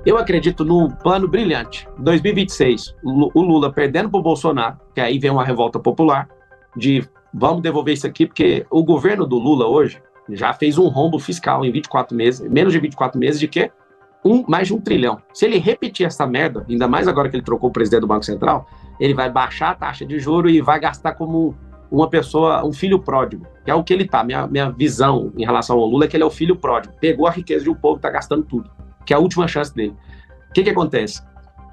Eu acredito num plano brilhante. 2026, o Lula perdendo para o Bolsonaro, que aí vem uma revolta popular, de vamos devolver isso aqui, porque o governo do Lula hoje já fez um rombo fiscal em 24 meses, menos de 24 meses, de quê? Mais de 1 trilhão. Se ele repetir essa merda, ainda mais agora que ele trocou o presidente do Banco Central, ele vai baixar a taxa de juros e vai gastar como uma pessoa, um filho pródigo, que é o que ele tá. Minha visão em relação ao Lula é que ele é o filho pródigo. Pegou a riqueza de um povo e tá gastando tudo, que é a última chance dele. O que acontece?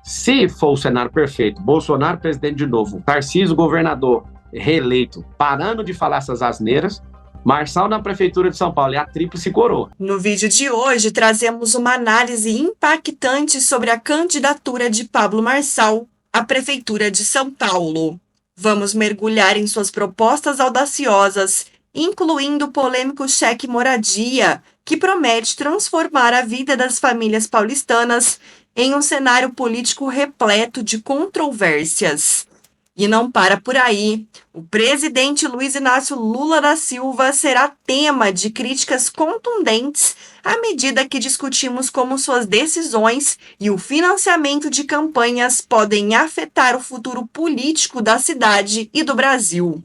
Se for o cenário perfeito, Bolsonaro presidente de novo, Tarcísio governador reeleito, parando de falar essas asneiras, Marçal na Prefeitura de São Paulo é a tríplice coroa. No vídeo de hoje, trazemos uma análise impactante sobre a candidatura de Pablo Marçal à Prefeitura de São Paulo. Vamos mergulhar em suas propostas audaciosas, incluindo o polêmico cheque moradia, que promete transformar a vida das famílias paulistanas em um cenário político repleto de controvérsias. E não para por aí. O presidente Luiz Inácio Lula da Silva será tema de críticas contundentes à medida que discutimos como suas decisões e o financiamento de campanhas podem afetar o futuro político da cidade e do Brasil.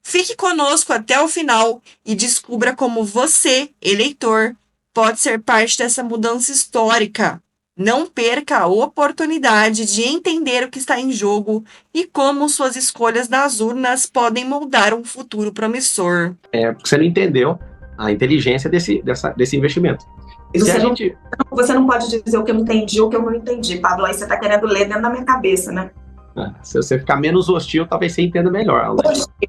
Fique conosco até o final e descubra como você, eleitor, pode ser parte dessa mudança histórica. Não perca a oportunidade de entender o que está em jogo e como suas escolhas nas urnas podem moldar um futuro promissor. Porque você não entendeu a inteligência desse investimento. Você não pode dizer o que eu entendi ou o que eu não entendi, Pablo. Aí você está querendo ler dentro da minha cabeça, né? Se você ficar menos hostil, talvez você entenda melhor.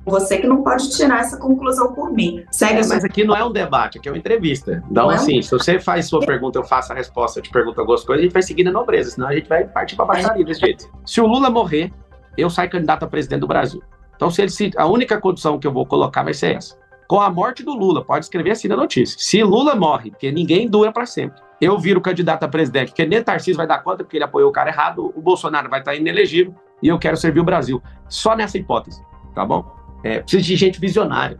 Você que não pode tirar essa conclusão por mim. Segue mas aqui não é um debate, aqui é uma entrevista. Então, assim, se você faz sua pergunta, eu faço a resposta, eu te pergunto algumas coisas, a gente vai seguir na nobreza, senão a gente vai partir para baixaria desse jeito. Se o Lula morrer, eu saio candidato a presidente do Brasil. Então, a única condição que eu vou colocar vai ser essa. Com a morte do Lula, pode escrever assim na notícia. Se Lula morre, porque ninguém dura para sempre, eu viro candidato a presidente, porque nem Tarcísio vai dar conta, porque ele apoiou o cara errado, o Bolsonaro vai estar inelegível, e eu quero servir o Brasil. Só nessa hipótese, tá bom? Preciso de gente visionária.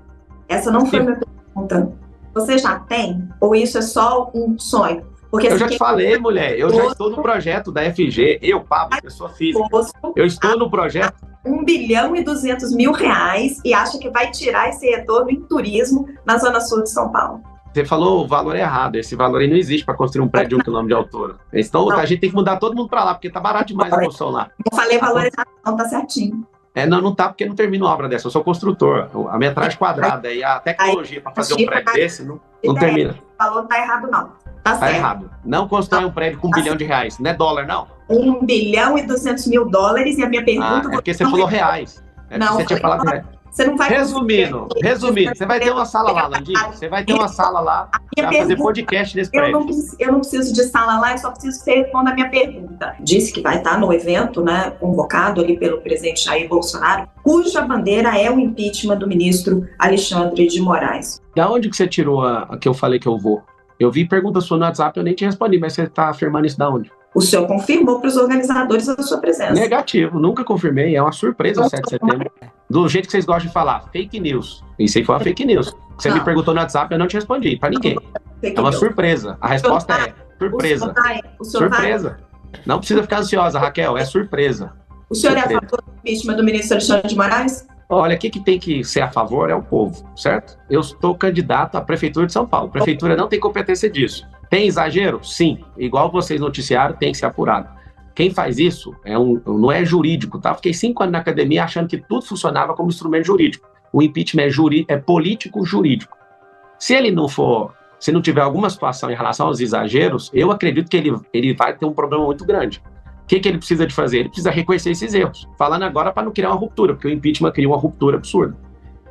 Essa não foi a minha pergunta. Você já tem? Ou isso é só um sonho? Porque eu já te falei, mulher, eu já estou no projeto da FG, Pablo, pessoa física. Eu estou no projeto. 1.200 bilhão e acha que vai tirar esse retorno em turismo na Zona Sul de São Paulo. Você falou o valor errado, esse valor aí não existe para construir um prédio de 1 quilômetro de altura. Então a gente tem que mudar todo mundo para lá, porque tá barato demais a construção lá. Não falei valor errado, não, tá certinho. Não tá, porque não termina uma obra dessa, eu sou construtor. A metragem quadrada e a tecnologia para fazer um prédio desse não termina. O valor tá errado, não. Tá certo. Errado. Não constrói um prédio com R$1 bilhão, não é dólar, não. 1.200 bilhão e a minha pergunta... É porque você falou reais. Não, você tinha falado reais. Você não vai... Resumindo, você vai ter uma sala lá, Landinho. Você vai ter uma sala lá para fazer podcast nesse prédio. Eu não preciso de sala lá, eu só preciso que você responda a minha pergunta. Disse que vai estar no evento, né, convocado ali pelo presidente Jair Bolsonaro, cuja bandeira é o impeachment do ministro Alexandre de Moraes. Da onde que você tirou a que eu falei que eu vou? Eu vi pergunta sua no WhatsApp, eu nem te respondi, mas você está afirmando isso da onde? O senhor confirmou para os organizadores a sua presença. Negativo, nunca confirmei, é uma surpresa o 7 de setembro. Do jeito que vocês gostam de falar, fake news. Isso aí foi uma fake news. Você me perguntou no WhatsApp, eu não te respondi, para ninguém. É uma surpresa. A resposta é surpresa. Surpresa. Não precisa ficar ansiosa, Raquel, é surpresa. O senhor é a favor do impeachment do ministro Alexandre de Moraes? Olha, o que tem que ser a favor é o povo, certo? Eu estou candidato à Prefeitura de São Paulo. A Prefeitura não tem competência disso. Tem exagero? Sim. Igual vocês noticiaram, tem que ser apurado. Quem faz isso não é jurídico, tá? Fiquei 5 anos na academia achando que tudo funcionava como instrumento jurídico. O impeachment é político-jurídico. Se não tiver alguma situação em relação aos exageros, eu acredito que ele vai ter um problema muito grande. O que ele precisa de fazer? Ele precisa reconhecer esses erros. Falando agora para não criar uma ruptura, porque o impeachment cria uma ruptura absurda.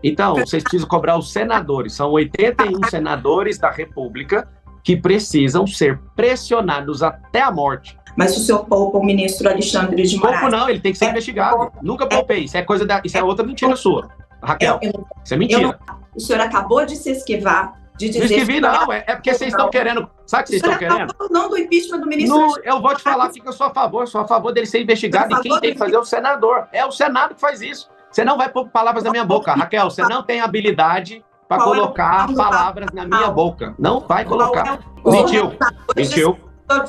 Então, vocês precisam cobrar os senadores. São 81 senadores da República que precisam ser pressionados até a morte. Mas se o senhor poupa o ministro Alexandre de Moraes... Pouco não, ele tem que ser investigado. Nunca poupei. Isso é outra mentira sua. Raquel, isso é mentira. O senhor acabou de se esquivar de dizer... Não esquivi não, é porque vocês estão querendo... Sabe o que vocês estão querendo? Não do impeachment do ministro... Não, eu vou te falar que eu sou a favor dele ser investigado e quem tem que fazer é o senador. É o Senado que faz isso. Você não vai pôr palavras na minha boca. Raquel, você não tem habilidade para colocar palavras na minha boca. Não vai colocar. Mentiu.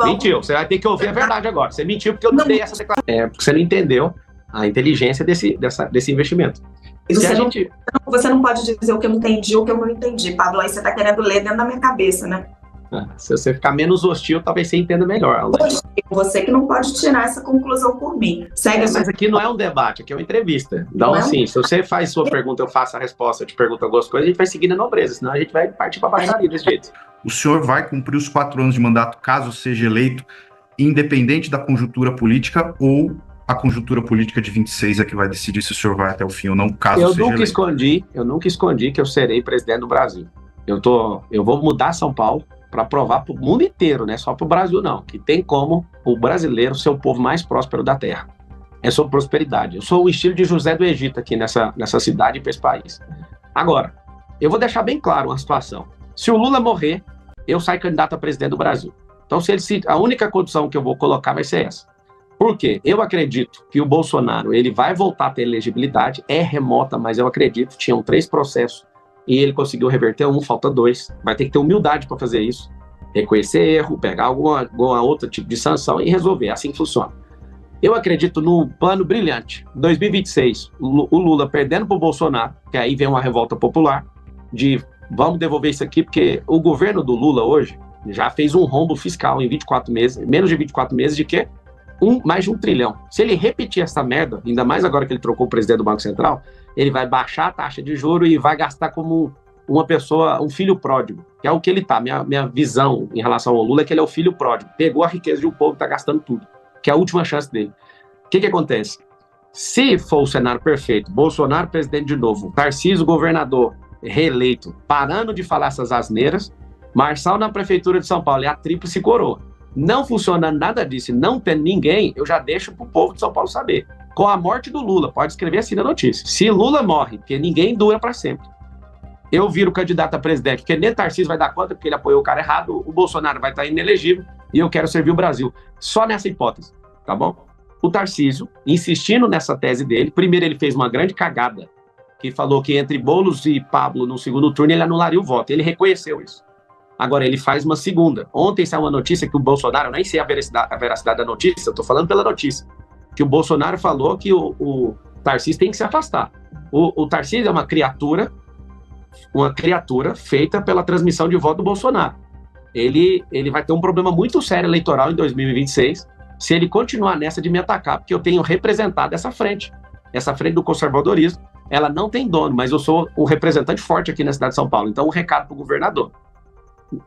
Mentiu, você vai ter que ouvir a verdade agora. Você mentiu porque eu não dei essa declaração. Porque você não entendeu a inteligência desse investimento. E você não pode dizer o que eu entendi ou o que eu não entendi, Pablo. Aí você está querendo ler dentro da minha cabeça, né? Se você ficar menos hostil, talvez você entenda melhor. Você que não pode tirar essa conclusão por mim. Mas aqui não é um debate, aqui é uma entrevista. Então, assim, se você faz sua pergunta, eu faço a resposta, eu te pergunto algumas coisas, a gente vai seguir na nobreza, senão a gente vai partir para a baixaria desse jeito. O senhor vai cumprir os 4 anos de mandato, caso seja eleito, independente da conjuntura política, ou a conjuntura política de 26 é que vai decidir se o senhor vai até o fim ou não, caso seja eleito? Eu nunca escondi que eu serei presidente do Brasil. Eu vou mudar São Paulo para provar para o mundo inteiro, não é só para o Brasil não, que tem como o brasileiro ser o povo mais próspero da terra. É sobre prosperidade. Eu sou o estilo de José do Egito aqui nessa cidade e para esse país. Agora, eu vou deixar bem claro uma situação. Se o Lula morrer, eu saio candidato a presidente do Brasil. Então, a única condição que eu vou colocar vai ser essa. Por quê? Eu acredito que o Bolsonaro ele vai voltar a ter elegibilidade, é remota, mas eu acredito, tinham 3 processos, e ele conseguiu reverter 1, falta 2. Vai ter que ter humildade para fazer isso. Reconhecer erro, pegar alguma outro tipo de sanção e resolver. É assim que funciona. Eu acredito num plano brilhante. 2026, o Lula perdendo para o Bolsonaro, que aí vem uma revolta popular, de vamos devolver isso aqui, porque o governo do Lula hoje já fez um rombo fiscal em 24 meses, menos de 24 meses, de quê? Mais de 1 trilhão. Se ele repetir essa merda, ainda mais agora que ele trocou o presidente do Banco Central, ele vai baixar a taxa de juros e vai gastar como uma pessoa, um filho pródigo, que é o que ele tá. Minha visão em relação ao Lula é que ele é o filho pródigo. Pegou a riqueza de um povo e tá gastando tudo, que é a última chance dele. O que acontece? Se for o cenário perfeito, Bolsonaro presidente de novo, Tarcísio governador reeleito, parando de falar essas asneiras, Marçal na prefeitura de São Paulo e a tríplice coroa, não funcionando nada disso, não tendo ninguém, eu já deixo pro povo de São Paulo saber. Com a morte do Lula, pode escrever assim na notícia. Se Lula morre, porque ninguém dura para sempre, eu viro candidato a presidente, porque nem Tarcísio vai dar conta, porque ele apoiou o cara errado, o Bolsonaro vai estar inelegível e eu quero servir o Brasil. Só nessa hipótese, tá bom? O Tarcísio, insistindo nessa tese dele, primeiro ele fez uma grande cagada, que falou que entre Boulos e Pablo no segundo turno ele anularia o voto. Ele reconheceu isso. Agora, ele faz uma segunda. Ontem saiu uma notícia que o Bolsonaro, eu nem sei a veracidade da notícia, eu tô falando pela notícia, que o Bolsonaro falou que o Tarcísio tem que se afastar. O Tarcísio é uma criatura feita pela transmissão de voto do Bolsonaro. Ele vai ter um problema muito sério eleitoral em 2026, se ele continuar nessa de me atacar, porque eu tenho representado essa frente do conservadorismo. Ela não tem dono, mas eu sou um representante forte aqui na cidade de São Paulo. Então, um recado para o governador.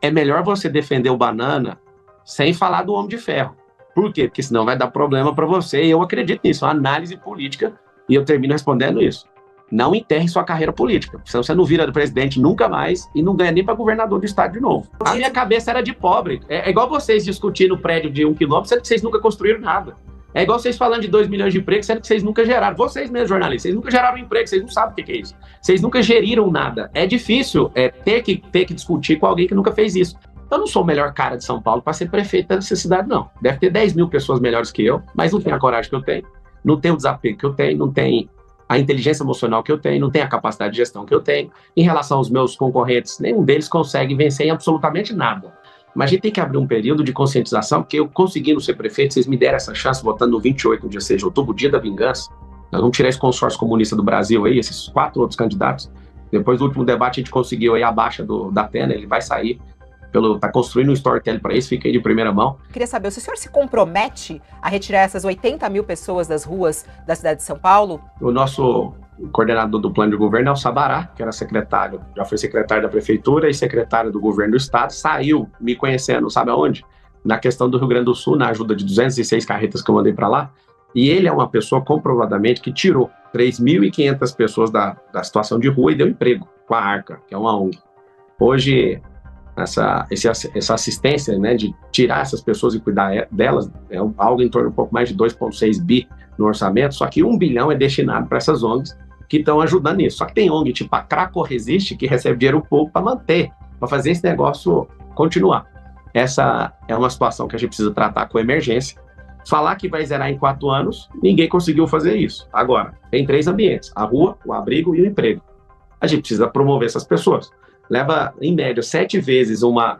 É melhor você defender o Banana sem falar do Homem de Ferro. Por quê? Porque senão vai dar problema para você, e eu acredito nisso, uma análise política, e eu termino respondendo isso. Não enterre sua carreira política, senão você não vira presidente nunca mais e não ganha nem para governador do estado de novo. A minha cabeça era de pobre. É igual vocês discutindo o prédio de 1 quilômetro, sendo que vocês nunca construíram nada. É igual vocês falando de 2 milhões de empregos, sendo que vocês nunca geraram. Vocês mesmos, jornalistas, vocês nunca geraram emprego, vocês não sabem o que é isso. Vocês nunca geriram nada. É difícil ter que discutir com alguém que nunca fez isso. Eu não sou o melhor cara de São Paulo para ser prefeito dessa cidade, não. Deve ter 10 mil pessoas melhores que eu, mas não tem a coragem que eu tenho, não tem o desapego que eu tenho, não tem a inteligência emocional que eu tenho, não tem a capacidade de gestão que eu tenho. Em relação aos meus concorrentes, nenhum deles consegue vencer em absolutamente nada. Mas a gente tem que abrir um período de conscientização, porque eu conseguindo ser prefeito, vocês me deram essa chance, votando no 28, no dia 6 de outubro, o dia da vingança. Nós vamos tirar esse consórcio comunista do Brasil aí, esses 4 outros candidatos. Depois do último debate, a gente conseguiu aí a baixa da Atena, ele vai sair, tá construindo um storytelling para isso, fica aí de primeira mão. Queria saber, se o senhor se compromete a retirar essas 80 mil pessoas das ruas da cidade de São Paulo? O nosso coordenador do plano de governo é o Sabará, que era secretário, já foi secretário da prefeitura e secretário do governo do estado, saiu me conhecendo, sabe aonde? Na questão do Rio Grande do Sul, na ajuda de 206 carretas que eu mandei para lá, e ele é uma pessoa comprovadamente que tirou 3.500 pessoas da situação de rua e deu emprego com a Arca, que é uma ONG. Hoje, essa assistência, né, de tirar essas pessoas e cuidar delas, é algo em torno de um pouco mais de 2,6 bi no orçamento, só que 1 bilhão é destinado para essas ONGs que estão ajudando nisso. Só que tem ONG tipo a Craco Resiste que recebe dinheiro pouco para manter, para fazer esse negócio continuar. Essa é uma situação que a gente precisa tratar com emergência. Falar que vai zerar em 4 anos, ninguém conseguiu fazer isso. Agora, tem 3 ambientes, a rua, o abrigo e o emprego. A gente precisa promover essas pessoas. Leva, em média, 7 vezes uma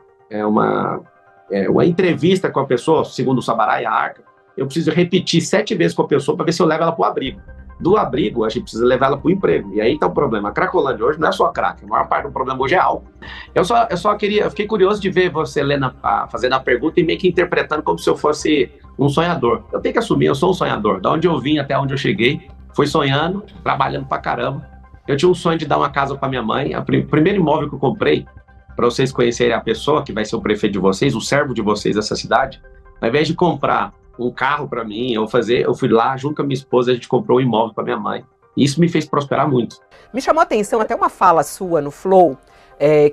uma entrevista com a pessoa, segundo o Sabará e a Arca, eu preciso repetir 7 vezes com a pessoa para ver se eu levo ela para o abrigo. Do abrigo, a gente precisa levar ela para o emprego. E aí está o problema. A Cracolândia hoje não é só crack. A maior parte do problema hoje é álcool. Eu fiquei curioso de ver você, Helena, fazendo a pergunta e meio que interpretando como se eu fosse um sonhador. Eu tenho que assumir, eu sou um sonhador. Da onde eu vim até onde eu cheguei, foi sonhando, trabalhando pra caramba. Eu tinha um sonho de dar uma casa para minha mãe. O primeiro imóvel que eu comprei, para vocês conhecerem a pessoa que vai ser o prefeito de vocês, o servo de vocês dessa cidade, ao invés de comprar um carro para mim, eu fui lá junto com a minha esposa, a gente comprou um imóvel para minha mãe. E isso me fez prosperar muito. Me chamou a atenção até uma fala sua no Flow,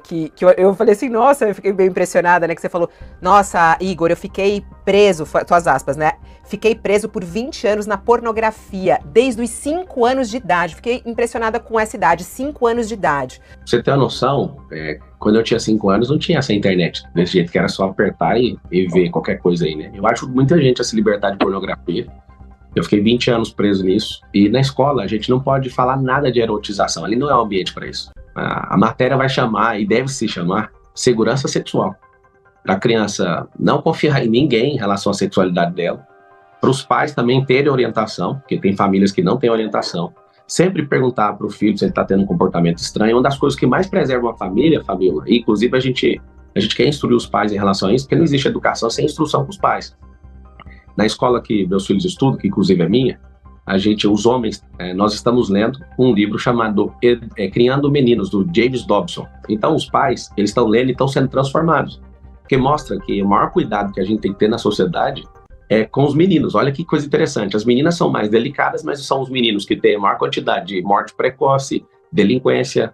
que eu falei assim, nossa, eu fiquei bem impressionada, né? Que você falou, nossa, Igor, eu fiquei preso, tuas aspas, né? Fiquei preso por 20 anos na pornografia, desde os 5 anos de idade. Fiquei impressionada com essa idade, 5 anos de idade. Pra você ter uma noção, quando eu tinha 5 anos, não tinha essa internet desse jeito, que era só apertar e ver qualquer coisa aí, né? Eu acho muita gente a se libertar de pornografia. Eu fiquei 20 anos preso nisso. E na escola, a gente não pode falar nada de erotização. Ali não é o ambiente para isso. A matéria vai chamar, e deve se chamar, segurança sexual. Para a criança não confiar em ninguém em relação à sexualidade dela. Para os pais também terem orientação, porque tem famílias que não têm orientação. Sempre perguntar para o filho se ele está tendo um comportamento estranho. Uma das coisas que mais preservam a família, Fabiola, e inclusive a gente quer instruir os pais em relação a isso, porque não existe educação sem instrução para os pais. Na escola que meus filhos estudam, que inclusive é minha, os homens, nós estamos lendo um livro chamado Criando Meninos, do James Dobson. Então os pais, eles estão lendo e estão sendo transformados. Porque mostra que o maior cuidado que a gente tem que ter na sociedade é com os meninos. Olha que coisa interessante. As meninas são mais delicadas, mas são os meninos que têm a maior quantidade de morte precoce, delinquência,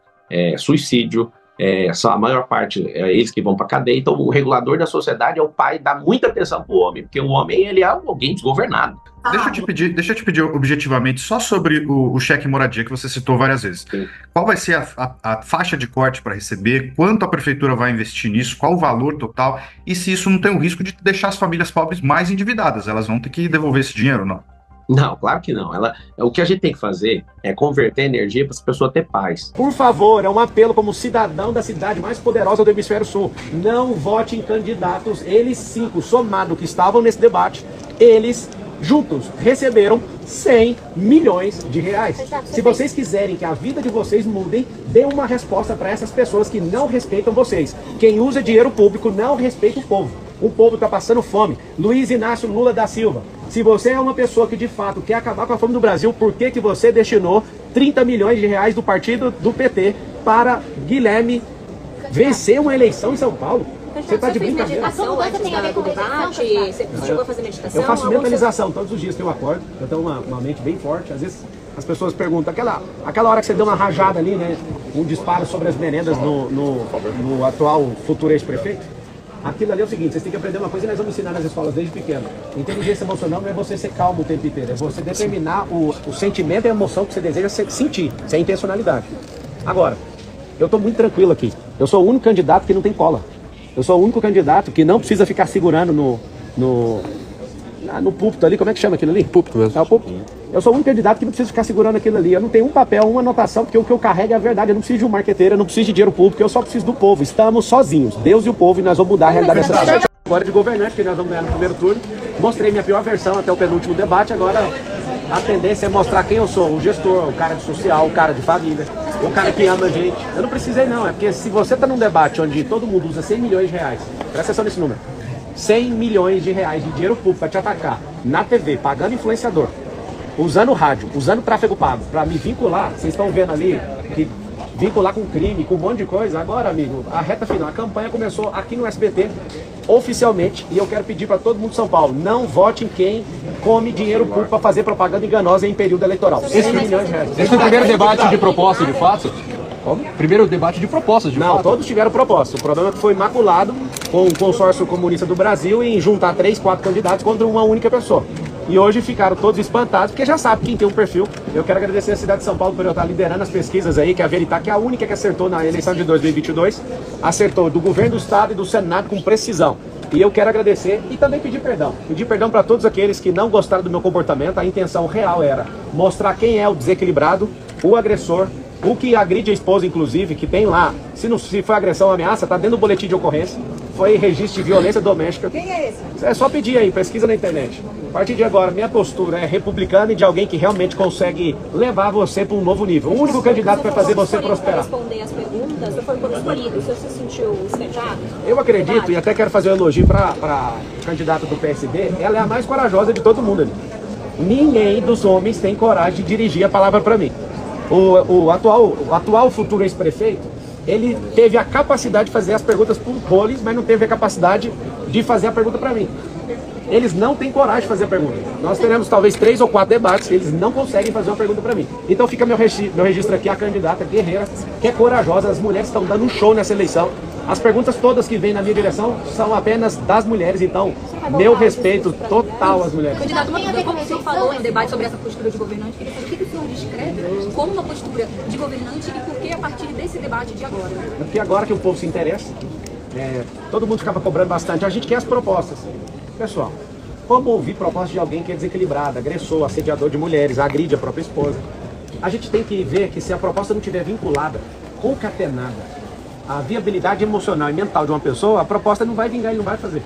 suicídio. A maior parte é eles que vão para a cadeia. Então o regulador da sociedade é o pai, dá muita atenção para o homem, porque o homem ele é alguém desgovernado. Deixa eu te pedir objetivamente só sobre o cheque moradia que você citou várias vezes. Sim. Qual vai ser a faixa de corte para receber? Quanto a prefeitura vai investir nisso? Qual o valor total? E se isso não tem o risco de deixar as famílias pobres mais endividadas? Elas vão ter que devolver esse dinheiro, não? Não, claro que não. O que a gente tem que fazer é converter energia para as pessoas ter paz. Por favor, é um apelo como cidadão da cidade mais poderosa do Hemisfério Sul. Não vote em candidatos, eles 5, somado que estavam nesse debate, eles juntos receberam 100 milhões de reais. Se vocês quiserem que a vida de vocês mudem, dê uma resposta para essas pessoas que não respeitam vocês. Quem usa dinheiro público não respeita o povo. O povo está passando fome. Luiz Inácio Lula da Silva, se você é uma pessoa que de fato quer acabar com a fome do Brasil, por que você destinou 30 milhões de reais do partido do PT para Guilherme vencer uma eleição em São Paulo? Você está de brincadeira. Você chegou a fazer meditação? Eu faço mentalização todos os dias que eu acordo. Eu tenho uma mente bem forte. Às vezes as pessoas perguntam, aquela hora que você deu uma rajada ali, né? Um disparo sobre as merendas no atual futuro ex-prefeito. Aquilo ali é o seguinte, vocês têm que aprender uma coisa e nós vamos ensinar nas escolas desde pequeno. Inteligência emocional não é você ser calmo o tempo inteiro, é você determinar o sentimento e a emoção que você deseja sentir, sem intencionalidade. Agora, eu estou muito tranquilo aqui. Eu sou o único candidato que não tem cola. Eu sou o único candidato que não precisa ficar segurando no púlpito ali, como é que chama aquilo ali? Púlpito mesmo. É o púlpito. Eu sou o único candidato que não precisa ficar segurando aquilo ali. Eu não tenho um papel, uma anotação, porque o que eu carrego é a verdade. Eu não preciso de um marqueteiro, eu não preciso de dinheiro público, eu só preciso do povo. Estamos sozinhos, Deus e o povo, e nós vamos mudar a realidade dessa cidade. Agora de governante, que nós vamos ganhar no primeiro turno. Mostrei minha pior versão até o penúltimo debate, agora a tendência é mostrar quem eu sou, o gestor, o cara de social, o cara de família, o cara que ama a gente. Eu não precisei não, é porque se você está num debate onde todo mundo usa 100 milhões de reais, presta atenção nesse número, 100 milhões de reais de dinheiro público para te atacar na TV, pagando influenciador, usando rádio, usando tráfego pago, para me vincular, vocês estão vendo ali, que vincular com crime, com um monte de coisa. Agora, amigo, a reta final, a campanha começou aqui no SBT, oficialmente, e eu quero pedir para todo mundo de São Paulo, não vote em quem come dinheiro público para fazer propaganda enganosa em período eleitoral. 100 milhões de reais. Esse foi o primeiro debate de proposta, de fato? Como? Primeiro debate de propostas, de fato. Não, todos tiveram proposta. O problema é que foi maculado com o consórcio comunista do Brasil em juntar 3, 4 candidatos contra uma única pessoa. E hoje ficaram todos espantados, porque já sabe quem tem um perfil. Eu quero agradecer a cidade de São Paulo por eu estar liderando as pesquisas aí, que a Veritá, que é a única que acertou na eleição de 2022, acertou do governo do estado e do Senado com precisão. E eu quero agradecer e também pedir perdão. Pedir perdão para todos aqueles que não gostaram do meu comportamento. A intenção real era mostrar quem é o desequilibrado, o agressor, o que agride a esposa, inclusive, que tem lá, se foi agressão ou ameaça, tá dentro do boletim de ocorrência. foi registro de violência doméstica. Quem é esse? É só pedir aí, pesquisa na internet. A partir de agora, minha postura é republicana e de alguém que realmente consegue levar você para um novo nível. O único candidato que vai fazer você prosperar. Responder as perguntas, você foi escolhido, você se sentiu espejado? Eu acredito, e até quero fazer um elogio para candidata do PSD, ela é a mais corajosa de todo mundo ali. Ninguém dos homens tem coragem de dirigir a palavra para mim. O atual futuro ex-prefeito, ele teve a capacidade de fazer as perguntas para o Bolis, mas não teve a capacidade de fazer a pergunta para mim. Eles não têm coragem de fazer a pergunta. Nós teremos talvez 3 ou 4 debates, eles não conseguem fazer uma pergunta para mim. Então fica meu registro aqui, a candidata guerreira, que é corajosa, as mulheres estão dando um show nessa eleição. As perguntas todas que vêm na minha direção são apenas das mulheres, então meu respeito total às mulheres. Candidato, como o senhor falou em debate sobre essa postura de governante, queria saber o que o senhor descreve como uma postura de governante e por que a partir desse debate de agora? Porque agora que o povo se interessa, todo mundo ficava cobrando bastante, a gente quer as propostas. Pessoal, como ouvir propostas de alguém que é desequilibrado, agressor, assediador de mulheres, agride a própria esposa? A gente tem que ver que se a proposta não estiver vinculada, concatenada, a viabilidade emocional e mental de uma pessoa, a proposta não vai vingar e não vai fazer.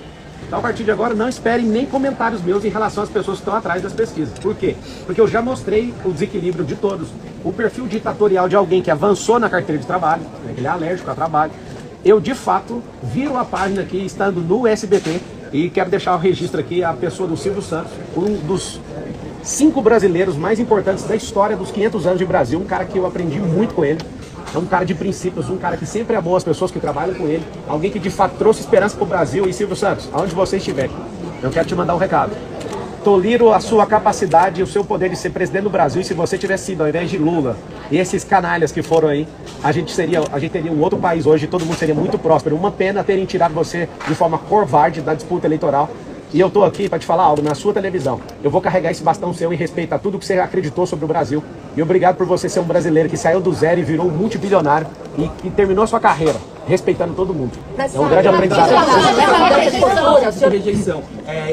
Então, a partir de agora, não esperem nem comentários meus em relação às pessoas que estão atrás das pesquisas. Por quê? Porque eu já mostrei o desequilíbrio de todos. O perfil ditatorial de alguém que avançou na carteira de trabalho, que ele é alérgico a trabalho. Eu, de fato, viro a página aqui, estando no SBT, e quero deixar o registro aqui a pessoa do Silvio Santos, um dos 5 brasileiros mais importantes da história dos 500 anos de Brasil, um cara que eu aprendi muito com ele. É um cara de princípios, um cara que sempre amou as pessoas que trabalham com ele, alguém que de fato trouxe esperança para o Brasil. E Silvio Santos, aonde você estiver, eu quero te mandar um recado. Tolero a sua capacidade e o seu poder de ser presidente do Brasil. E se você tivesse sido, ao invés de Lula e esses canalhas que foram aí, a gente teria um outro país hoje, todo mundo seria muito próspero. Uma pena terem tirado você de forma covarde da disputa eleitoral. E eu tô aqui para te falar algo, na sua televisão. Eu vou carregar esse bastão seu em respeito a tudo que você acreditou sobre o Brasil. E obrigado por você ser um brasileiro que saiu do zero e virou um multibilionário e que terminou a sua carreira respeitando todo mundo. É um grande aprendizado. Rejeição.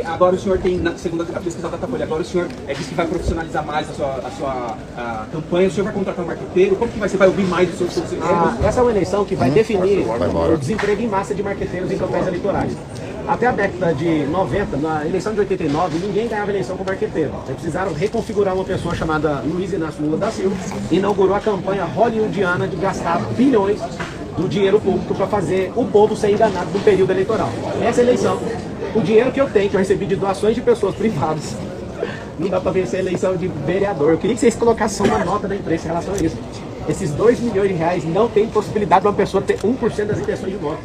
Agora o senhor tem, segundo a pesquisa da Datafolha, agora o senhor disse que vai profissionalizar mais a sua campanha, o senhor vai contratar um marqueteiro, como que vai? Você vai ouvir mais dos seus conselheiros? Essa é uma eleição que vai definir o desemprego em massa de marqueteiros em campanhas eleitorais. Até a década de 90, na eleição de 89, ninguém ganhava eleição com marqueteiro. Eles precisaram reconfigurar uma pessoa chamada Luiz Inácio Lula da Silva, inaugurou a campanha hollywoodiana de gastar bilhões do dinheiro público para fazer o povo ser enganado no período eleitoral. Essa eleição, o dinheiro que eu tenho, que eu recebi de doações de pessoas privadas, não dá para vencer a eleição de vereador. Eu queria que vocês colocassem uma nota da imprensa em relação a isso. Esses 2 milhões de reais não tem possibilidade de uma pessoa ter 1% das intenções de voto.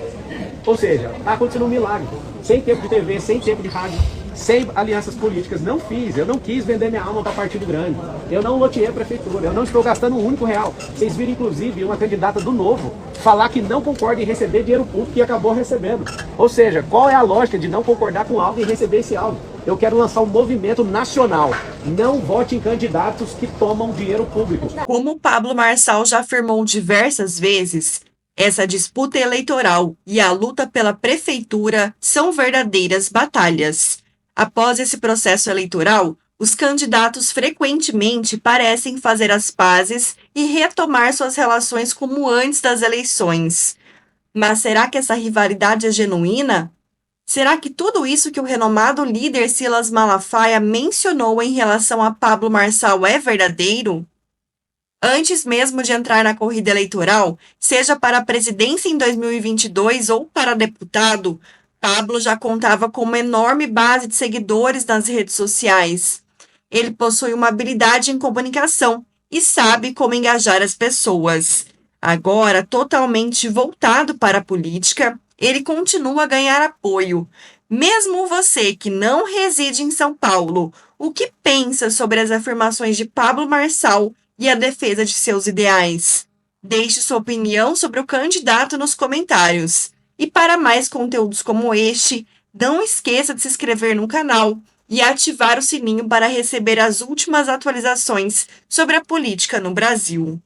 Ou seja, está acontecendo um milagre. Sem tempo de TV, sem tempo de rádio, sem alianças políticas. Não fiz, eu não quis vender minha alma para partido grande. Eu não loteei a prefeitura, eu não estou gastando um único real. Vocês viram, inclusive, uma candidata do Novo falar que não concorda em receber dinheiro público e acabou recebendo. Ou seja, qual é a lógica de não concordar com algo e receber esse algo? Eu quero lançar um movimento nacional. Não vote em candidatos que tomam dinheiro público. Como Pablo Marçal já afirmou diversas vezes, essa disputa eleitoral e a luta pela prefeitura são verdadeiras batalhas. Após esse processo eleitoral, os candidatos frequentemente parecem fazer as pazes e retomar suas relações como antes das eleições. Mas será que essa rivalidade é genuína? Será que tudo isso que o renomado líder Silas Malafaia mencionou em relação a Pablo Marçal é verdadeiro? Antes mesmo de entrar na corrida eleitoral, seja para a presidência em 2022 ou para deputado, Pablo já contava com uma enorme base de seguidores nas redes sociais. Ele possui uma habilidade em comunicação e sabe como engajar as pessoas. Agora, totalmente voltado para a política, ele continua a ganhar apoio. Mesmo você que não reside em São Paulo, o que pensa sobre as afirmações de Pablo Marçal e a defesa de seus ideais? Deixe sua opinião sobre o candidato nos comentários. E para mais conteúdos como este, não esqueça de se inscrever no canal e ativar o sininho para receber as últimas atualizações sobre a política no Brasil.